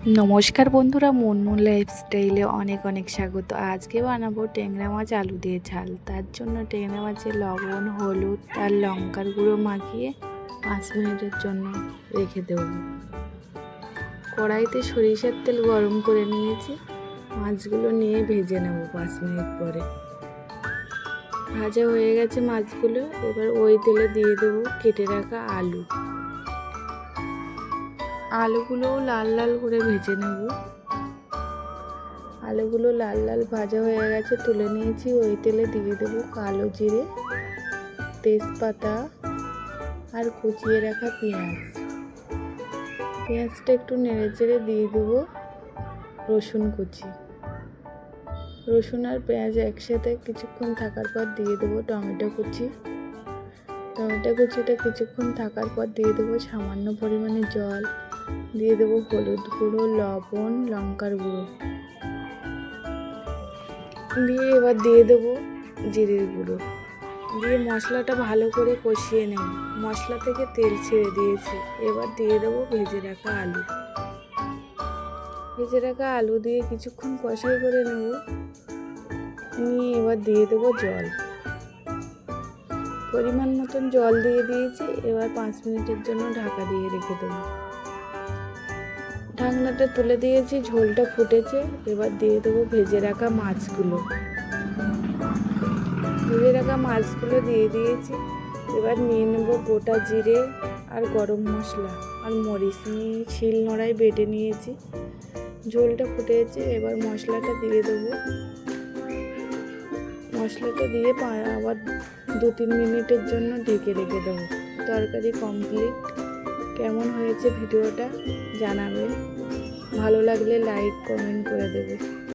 নমস্কার বন্ধুরা, মুনমুন লাইফস্টাইলে অনেক অনেক স্বাগত। আজকে বানাবো ট্যাংরা মাছ আলু দিয়ে ঝাল। তার জন্য ট্যাংরা মাছে লবণ, হলুদ আর লঙ্কার গুঁড়ো মাখিয়ে 5 মিনিটের জন্য রেখে দেব। কড়াইতে সরিষার তেল গরম করে নিয়েছি, মাছগুলো নিয়ে ভেজে নেব 5 মিনিট পরে। ভাজা হয়ে গেছে মাছগুলো, এবার ওই তেলে দিয়ে দেবো কেটে রাখা আলু। আলুগুলো লাল লাল করে ভেজে নেব। আলুগুলো লাল লাল ভাজা হয়ে গেছে, তুলে নিয়েছি। ওই তেলে দিয়ে দেবো কালো জিরে, তেজপাতা আর কুচিয়ে রাখা পেঁয়াজ। পেঁয়াজটা একটু নেড়ে চেড়ে দিয়ে দেবো রসুন কুচি। রসুন আর পেঁয়াজ একসাথে কিছুক্ষণ থাকার পর দিয়ে দেবো টমেটো কুচি। টমেটো কুচিটা কিছুক্ষণ থাকার পর দিয়ে দেবো সামান্য পরিমাণে জল, দিয়ে দেবো হলুদ গুঁড়ো, লবণ, লঙ্কার গুঁড়ো, দিয়ে এবার দিয়ে দেবো জিরের গুঁড়ো, দিয়ে মশলাটা ভালো করে কষিয়ে নেব। মশলা থেকে তেল ছেড়ে দিয়েছি, এবার দিয়ে দেবো ভেজে রাখা আলু। ভেজে রাখা আলু দিয়ে কিছুক্ষণ কষাই করে নেব, নিয়ে এবার দিয়ে দেবো জল। পরিমাণ মতন জল দিয়ে দিয়েছি, এবার 5 মিনিটের জন্য ঢাকা দিয়ে রেখে দেবো। ঢাকনাটা তুলে দিয়েছি, ঝোলটা ফুটেছে। এবার দিয়ে দেবো ভেজে রাখা মাছগুলো। ভেজে রাখা মাছগুলো দিয়ে দিয়েছি। এবার নিয়ে নেব গোটা জিরে আর গরম মশলা আর মরিচ নিয়ে শিল নোড়ায় বেটে নিয়েছি। ঝোলটা ফুটেছে, এবার মশলাটা দিয়ে দেবো। মশলাটা দিয়ে আবার 2-3 মিনিটের জন্য ঢেকে রেখে দেবো। তরকারি কমপ্লিট। কেমন হয়েছে ভিডিওটা জানাবেন, ভালো লাগলে লাইক কমেন্ট করে দেবে।